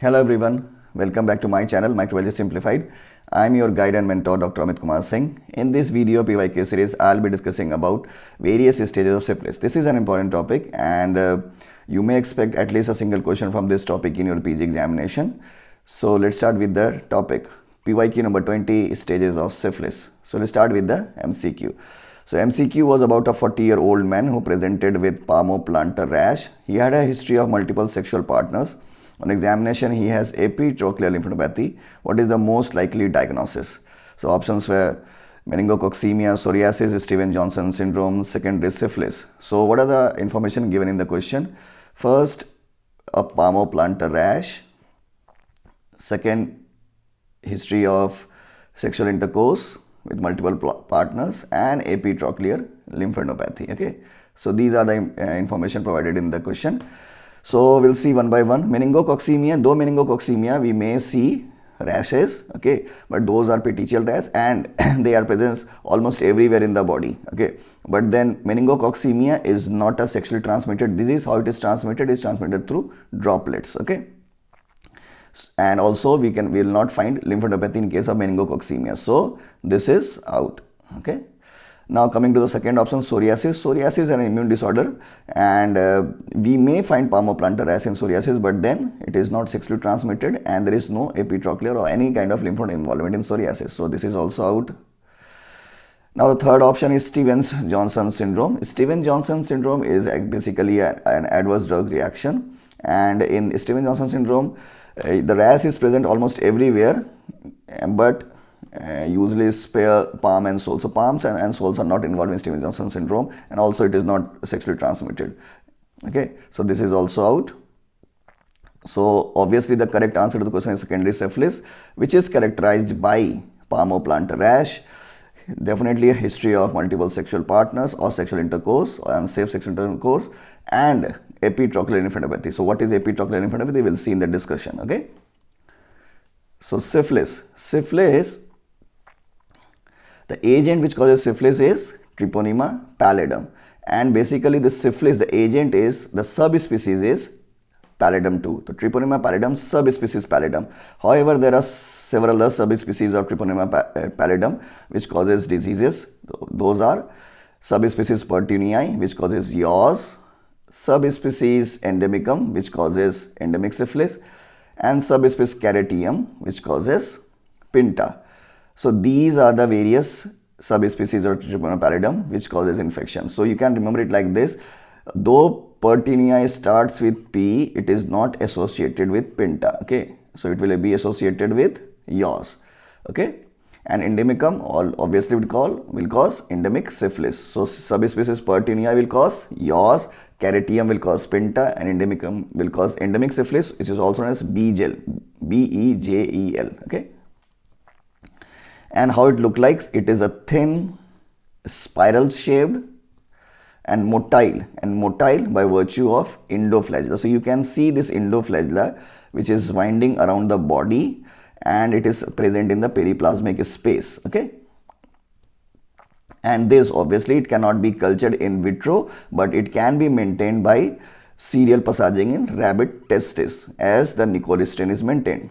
Hello everyone, welcome back to my channel Microbiology Simplified. I am your guide and mentor Dr. Amit Kumar Singh. In this video PYQ series, I'll be discussing about various stages of syphilis. This is an important topic and you may expect at least a single question from this topic in your PG examination. So let's start with the topic. PYQ number 20, stages of syphilis. So let's start with the MCQ. So MCQ was about a 40-year-old man who presented with palmoplantar rash. He had a history of multiple sexual partners. On examination, he has epitrochlear lymphadenopathy. What is the most likely diagnosis? So options were meningococcemia, psoriasis, Stevens-Johnson syndrome, secondary syphilis. So what are the information given in the question? First, a palmoplantar rash. Second, history of sexual intercourse with multiple partners, and epitrochlear lymphadenopathy. Okay, so these are the information provided in the question. So we'll see one by one. Meningococcemia, though meningococcemia we may see rashes, okay, but those are petechial rash and they are present almost everywhere in the body, okay. But then meningococcemia is not a sexually transmitted disease. How it is transmitted? Is transmitted through droplets, okay. And also we will not find lymphadenopathy in case of meningococcemia. So this is out, okay. Now coming to the second option, psoriasis. Psoriasis is an immune disorder and we may find palmoplantar rash in psoriasis, but then it is not sexually transmitted and there is no epitrochlear or any kind of lymph node involvement in psoriasis. So this is also out. Now the third option is Stevens-Johnson syndrome. Stevens-Johnson syndrome is basically an adverse drug reaction, and in Stevens-Johnson syndrome the rash is present almost everywhere, but usually spare palm and sole. So palms and soles are not involved in Stevens-Johnson syndrome, and also it is not sexually transmitted. Okay, so this is also out. So obviously the correct answer to the question is secondary syphilis, which is characterized by palmoplantar rash, definitely a history of multiple sexual partners or sexual intercourse or unsafe sexual intercourse, and epitrochlear lymphadenopathy. So what is epitrochlear lymphadenopathy? We'll see in the discussion. Okay, so syphilis. The agent which causes syphilis is Treponema pallidum, and basically the syphilis, the agent is, the subspecies is pallidum 2. The Treponema pallidum, subspecies pallidum. However, there are several other subspecies of Treponema pallidum which causes diseases. Those are subspecies Pertunii, which causes yaws, subspecies endemicum, which causes endemic syphilis, and subspecies caretium, which causes pinta. So these are the various subspecies of Treponema pallidum which causes infection. So you can remember it like this: though Pertunii starts with P, it is not associated with pinta. Okay, so it will be associated with yaws. Okay, and endemicum obviously will cause endemic syphilis. So subspecies Pertunii will cause yaws, caretium will cause pinta, and endemicum will cause endemic syphilis, which is also known as Begel, B-E-J-E-L. Okay. And how it look like? It is a thin, spiral shaped and motile by virtue of endoflagella. So you can see this endoflagella which is winding around the body, and it is present in the periplasmic space. Okay, and this obviously it cannot be cultured in vitro, but it can be maintained by serial passaging in rabbit testis as the nicolistin is maintained.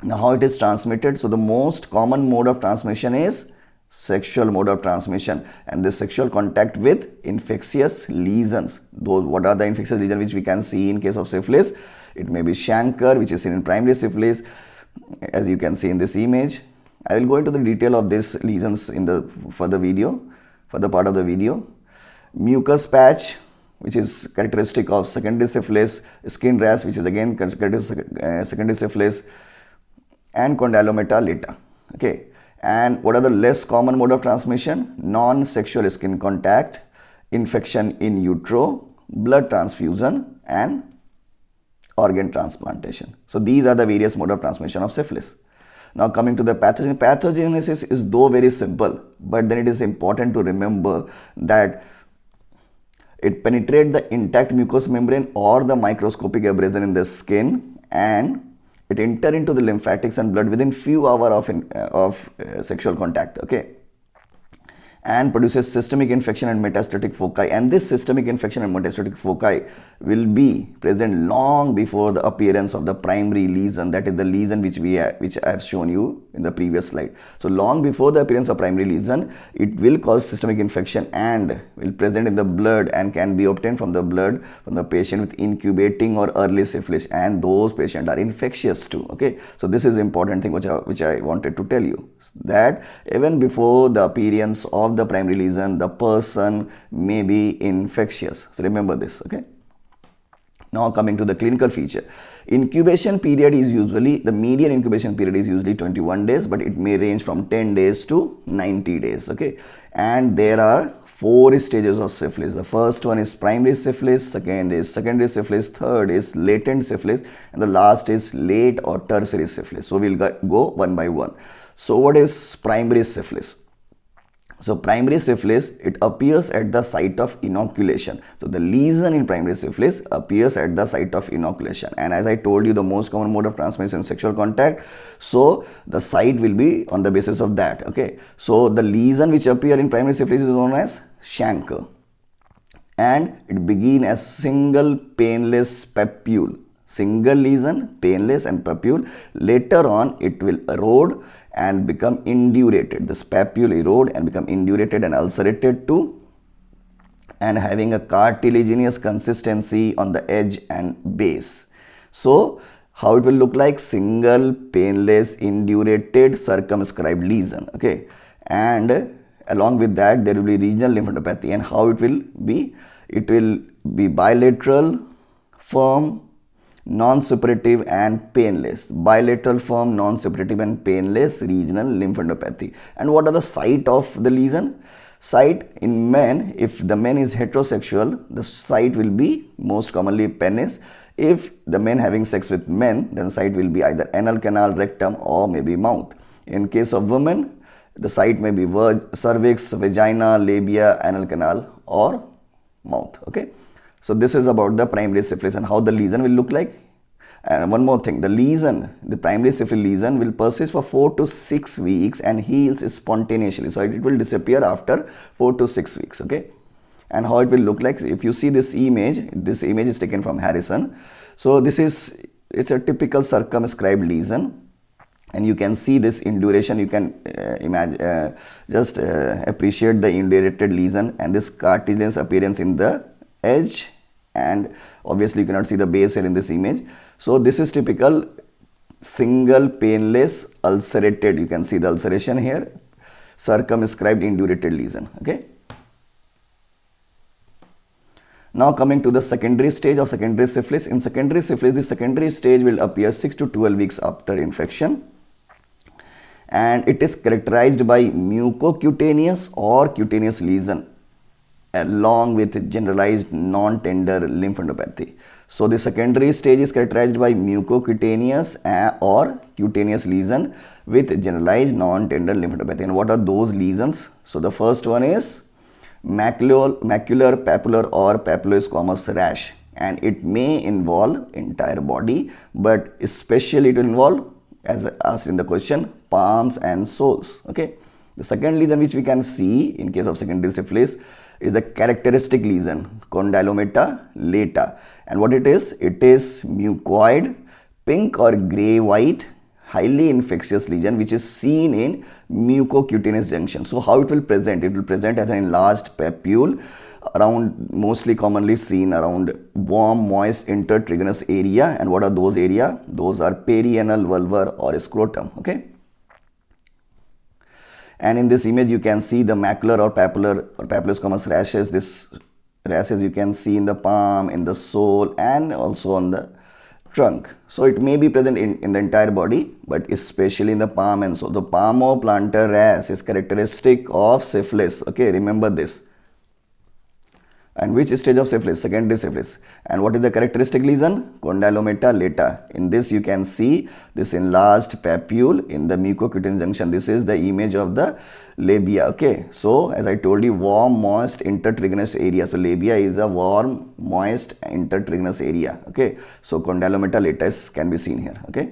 Now how it is transmitted? So the most common mode of transmission is sexual mode of transmission, and this sexual contact with infectious lesions. What are the infectious lesions which we can see in case of syphilis? It may be chancre, which is seen in primary syphilis, as you can see in this image. I will go into the detail of these lesions in the further part of the video. Mucus patch, which is characteristic of secondary syphilis. Skin rash, which is again characteristic of secondary syphilis, and condylomata lata. Okay, and what are the less common mode of transmission? Non-sexual skin contact, infection in utero, blood transfusion, and organ transplantation. So these are the various mode of transmission of syphilis. Now coming to the pathogen. Pathogenesis is though very simple, but then it is important to remember that it penetrates the intact mucous membrane or the microscopic abrasion in the skin, and it enter into the lymphatics and blood within few hours of sexual contact. Okay, and produces systemic infection and metastatic foci, and this systemic infection and metastatic foci will be present long before the appearance of the primary lesion, that is the lesion which I have shown you in the previous slide. So long before the appearance of primary lesion, it will cause systemic infection and will present in the blood and can be obtained from the blood from the patient with incubating or early syphilis, and those patients are infectious too. Okay, so this is important thing which I wanted to tell you, that even before the appearance of the primary lesion, the person may be infectious. So remember this. Okay, now coming to the clinical feature. Incubation period is usually, the median incubation period is usually 21 days, but it may range from 10 days to 90 days. Okay, and there are 4 stages of syphilis. The first one is primary syphilis, second is secondary syphilis, third is latent syphilis, and the last is late or tertiary syphilis. So we'll go one by one. So what is primary syphilis? So primary syphilis, it appears at the site of inoculation. So the lesion in primary syphilis appears at the site of inoculation, and as I told you, the most common mode of transmission is sexual contact, so the site will be on the basis of that. Okay, so the lesion which appear in primary syphilis is known as chancre, and it begin as single painless papule. Single lesion, painless and papule. Later on it will erode and become indurated. This papule erode and become indurated and ulcerated too, and having a cartilaginous consistency on the edge and base. So how it will look like? Single painless indurated circumscribed lesion. Okay, and along with that there will be regional lymphadenopathy. And how it will be? It will be bilateral, firm, non-suppurative and painless. Bilateral, firm, non-suppurative and painless regional lymphadenopathy. And what are the site of the lesion? Site in men, if the man is heterosexual, the site will be most commonly penis. If the men having sex with men, then site will be either anal canal, rectum or maybe mouth. In case of women, the site may be cervix, vagina, labia, anal canal or mouth. Okay, so this is about the primary syphilis and how the lesion will look like. And one more thing, the lesion, the primary syphilis lesion will persist for 4 to 6 weeks and heals spontaneously. So it will disappear after 4 to 6 weeks. Okay, and how it will look like? If you see this image is taken from Harrison. So it's a typical circumscribed lesion. And you can see this induration. You can imagine, appreciate the indurated lesion and this cartilaginous appearance in the edge, and obviously you cannot see the base here in this image. So this is typical single painless ulcerated, you can see the ulceration here, circumscribed indurated lesion. Okay, now coming to the secondary stage of secondary syphilis. In secondary syphilis, the secondary stage will appear 6 to 12 weeks after infection, and it is characterized by mucocutaneous or cutaneous lesion along with generalized non-tender lymphadenopathy. So the secondary stage is characterized by mucocutaneous or cutaneous lesion with generalized non-tender lymphadenopathy. And what are those lesions? So the first one is macular, papular or papulosquamous rash, and it may involve entire body, but especially it will involve, as asked in the question, palms and soles. Okay, the second lesion which we can see in case of secondary syphilis is the characteristic lesion, condylomata lata. And what it is mucoid, pink or grey white, highly infectious lesion which is seen in mucocutaneous junction. So how it will present? It will present as an enlarged papule around, mostly commonly seen around warm, moist, intertriginous area. And what are those area? Those are perianal, vulvar or scrotum. Okay, and in this image you can see the macular or papular or papulosquamous rashes. This rashes you can see in the palm, in the sole and also on the trunk. So it may be present in the entire body, but especially in the palm and sole. The palmoplantar rash is characteristic of syphilis. Okay, remember this. And which stage of syphilis? Secondary syphilis. And what is the characteristic lesion? Condylomata lata. In this you can see this enlarged papule in the mucocutaneous junction. This is the image of the labia. Okay, so as I told you, warm, moist, intertriginous area. So labia is a warm, moist, intertriginous area. Okay, so condylomata lata can be seen here. Okay,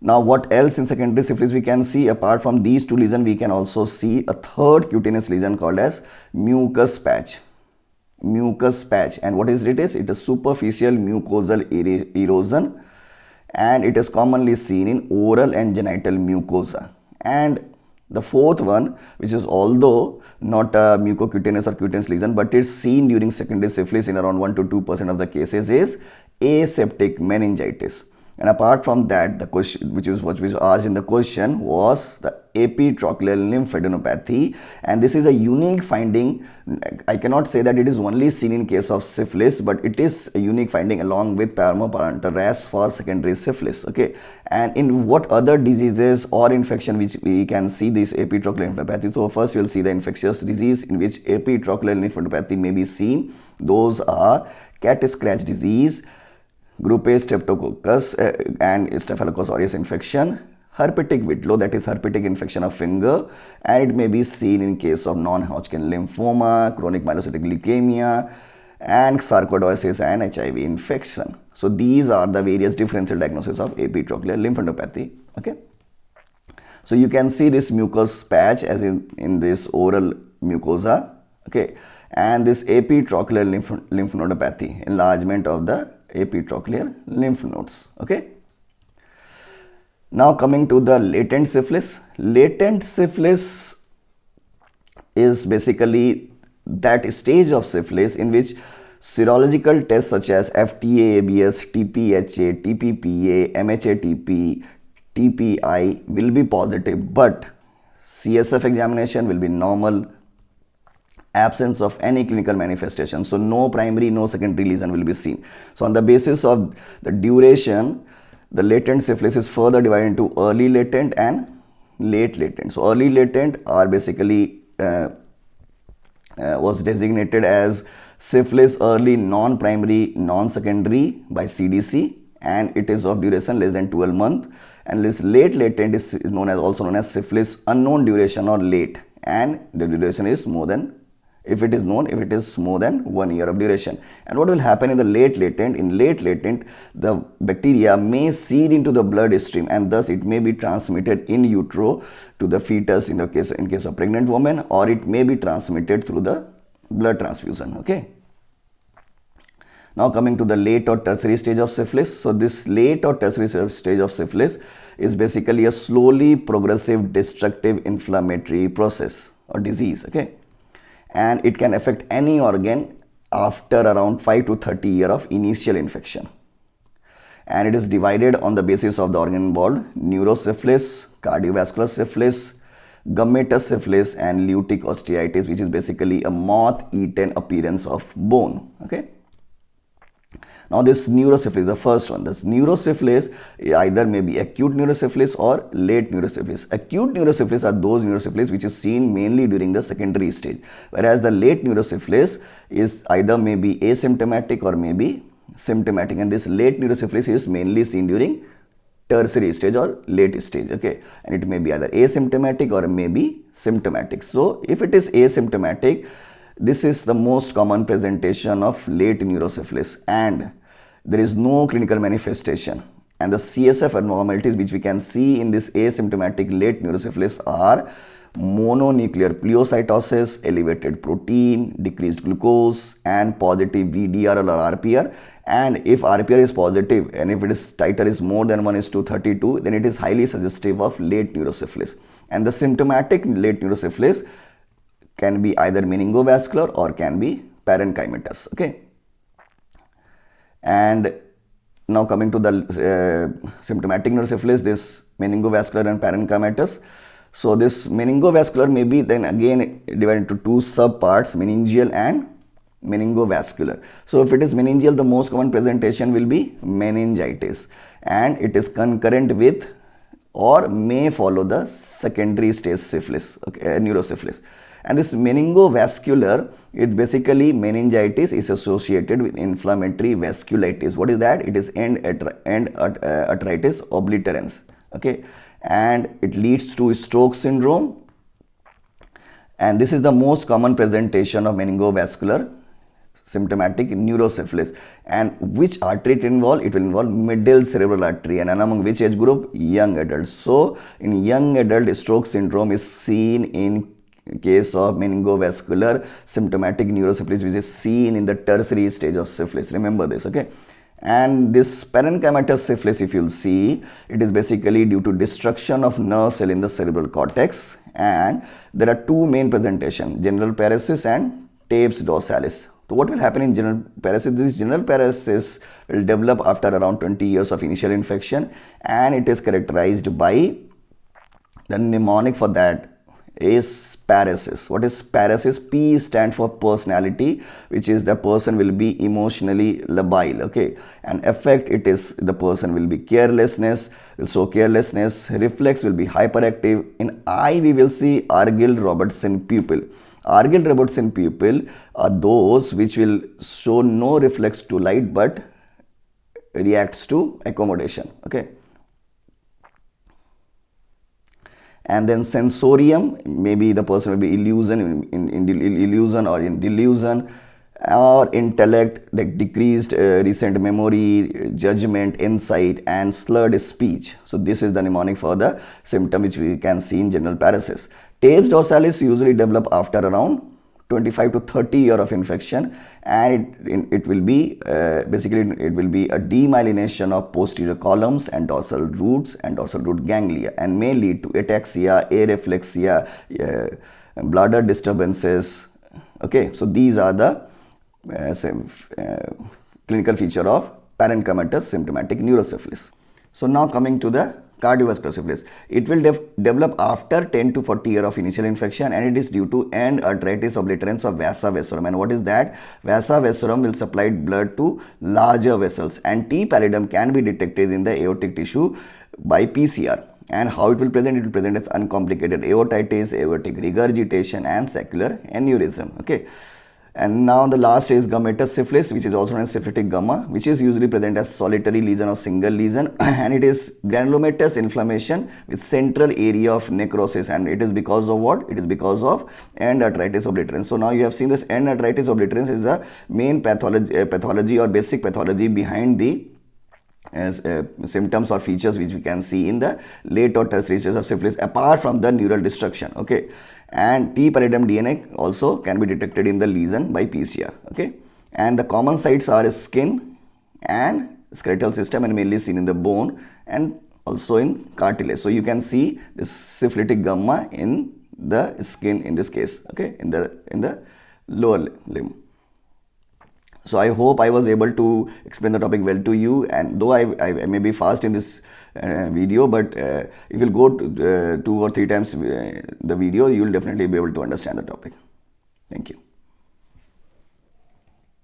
Now what else in secondary syphilis we can see? Apart from these two lesions, we can also see a third cutaneous lesion called as mucus patch. Mucus patch, and what is it? It is superficial mucosal erosion, and it is commonly seen in oral and genital mucosa. And the fourth one, which is although not a mucocutaneous or cutaneous lesion, but it's seen during secondary syphilis in around 1 to 2% of the cases, is aseptic meningitis. And apart from that, the question which was asked in the question was the epitrochlear lymphadenopathy, and this is a unique finding. I cannot say that it is only seen in case of syphilis, but it is a unique finding along with palmoparental rash for secondary syphilis. Okay, and in what other diseases or infection which we can see this epitrochlear lymphadenopathy? So first we will see the infectious disease in which epitrochlear lymphadenopathy may be seen. Those are cat scratch disease, group A streptococcus and staphylococcus aureus infection, herpetic whitlow, that is herpetic infection of finger, and it may be seen in case of non-Hodgkin lymphoma, chronic myelocytic leukemia, and sarcoidosis and HIV infection. So these are the various differential diagnoses of epitrochlear lymphadenopathy. Okay, so you can see this mucus patch as in this oral mucosa. Okay, and this epitrochlear lymphadenopathy, enlargement of the epitrochlear lymph nodes. Okay, now coming to the latent syphilis. Latent syphilis is basically that stage of syphilis in which serological tests such as FTA-ABS, TPHA, TPPA, MHATP, TPI will be positive, but CSF examination will be normal, absence of any clinical manifestation. So no primary, no secondary lesion will be seen. So on the basis of the duration, the latent syphilis is further divided into early latent and late latent. So early latent are basically was designated as syphilis early non-primary, non-secondary by CDC, and it is of duration less than 12 months. And this late latent is also known as syphilis unknown duration or late, and the duration is more than, if it is known, if it is more than 1 year of duration. And what will happen in the late latent? In late latent, the bacteria may seed into the bloodstream, and thus it may be transmitted in utero to the fetus in case of pregnant woman, or it may be transmitted through the blood transfusion. Okay. Now coming to the late or tertiary stage of syphilis. So this late or tertiary stage of syphilis is basically a slowly progressive destructive inflammatory process or disease. Okay, and it can affect any organ after around 5 to 30 years of initial infection. And it is divided on the basis of the organ involved: neurosyphilis, cardiovascular syphilis, gummatous syphilis, and lutic osteitis, which is basically a moth-eaten appearance of bone. Okay. Now this neurosyphilis, the first one, this neurosyphilis either may be acute neurosyphilis or late neurosyphilis. Acute neurosyphilis are those neurosyphilis which is seen mainly during the secondary stage, whereas the late neurosyphilis is either may be asymptomatic or may be symptomatic, and this late neurosyphilis is mainly seen during tertiary stage or late stage. Okay, and it may be either asymptomatic or may be symptomatic. So if it is asymptomatic, this is the most common presentation of late neurosyphilis, and there is no clinical manifestation. And the CSF abnormalities which we can see in this asymptomatic late neurosyphilis are mononuclear pleocytosis, elevated protein, decreased glucose, and positive VDRL or RPR. And if RPR is positive and if its titer is more than 1:32, then it is highly suggestive of late neurosyphilis. And the symptomatic late neurosyphilis can be either meningovascular or can be parenchymatous. Okay, and now coming to the symptomatic neurosyphilis, this meningovascular and parenchymatous. So this meningovascular may be then again divided into two subparts, meningeal and meningovascular. So if it is meningeal, the most common presentation will be meningitis, and it is concurrent with or may follow the secondary stage syphilis, okay, neurosyphilis. And this meningovascular is basically meningitis is associated with inflammatory vasculitis. What is that? It is end arteritis obliterans. Okay, and it leads to stroke syndrome, and this is the most common presentation of meningovascular symptomatic neurosyphilis. And which artery it involve? It will involve middle cerebral artery, and among which age group? Young adults. So in young adult, stroke syndrome is seen in case of meningovascular symptomatic neurosyphilis, which is seen in the tertiary stage of syphilis. Remember this, okay? And this parenchymatous syphilis, if you'll see, it is basically due to destruction of nerve cell in the cerebral cortex, and there are two main presentations, general paresis and tabes dorsalis. So what will happen in general paresis? This general paresis will develop after around 20 years of initial infection, and it is characterized by, the mnemonic for that is paresis. What is paresis? P stands for personality, which is the person will be emotionally labile, okay? And affect, it is the person will be carelessness, will show carelessness. Reflex will be hyperactive. In eye, we will see Argyll-Robertson pupil. Argyll-Robertson pupil are those which will show no reflex to light but reacts to accommodation, okay? And then sensorium, maybe the person will be illusion, illusion or in delusion, or intellect, like decreased recent memory, judgment, insight, and slurred speech. So this is the mnemonic for the symptom which we can see in general paresis. Tabes dorsalis usually develop after around 25 to 30 years of infection, and it will be basically it will be a demyelination of posterior columns and dorsal roots and dorsal root ganglia, and may lead to ataxia, areflexia, bladder disturbances. Okay, so these are the clinical feature of parenchymatous symptomatic neurosyphilis. So now coming to the cardiovascular syphilis. It will develop after 10 to 40 years of initial infection, and it is due to end arteritis obliterans of vasa vasorum. And what is that? Vasa vasorum will supply blood to larger vessels, and T pallidum can be detected in the aortic tissue by PCR. And how it will present? It will present as uncomplicated aortitis, aortic regurgitation, and saccular aneurysm. Okay. And now the last is gummatous syphilis, which is also known as syphilitic gumma, which is usually present as solitary lesion or single lesion, and it is granulomatous inflammation with central area of necrosis, and it is because of what? It is because of end arteritis obliterans. So now you have seen this end arteritis obliterans is the main pathology or basic pathology behind the symptoms or features which we can see in the late or tertiary stages of syphilis, apart from the neural destruction. Okay. And T pallidum DNA also can be detected in the lesion by PCR. Okay, and the common sites are skin and skeletal system, and mainly seen in the bone and also in cartilage. So you can see this syphilitic gumma in the skin in this case. Okay, in the lower limb. So I hope I was able to explain the topic well to you, and though I may be fast in this video, but if you'll go to 2 or 3 times the video, you will definitely be able to understand the topic. Thank you.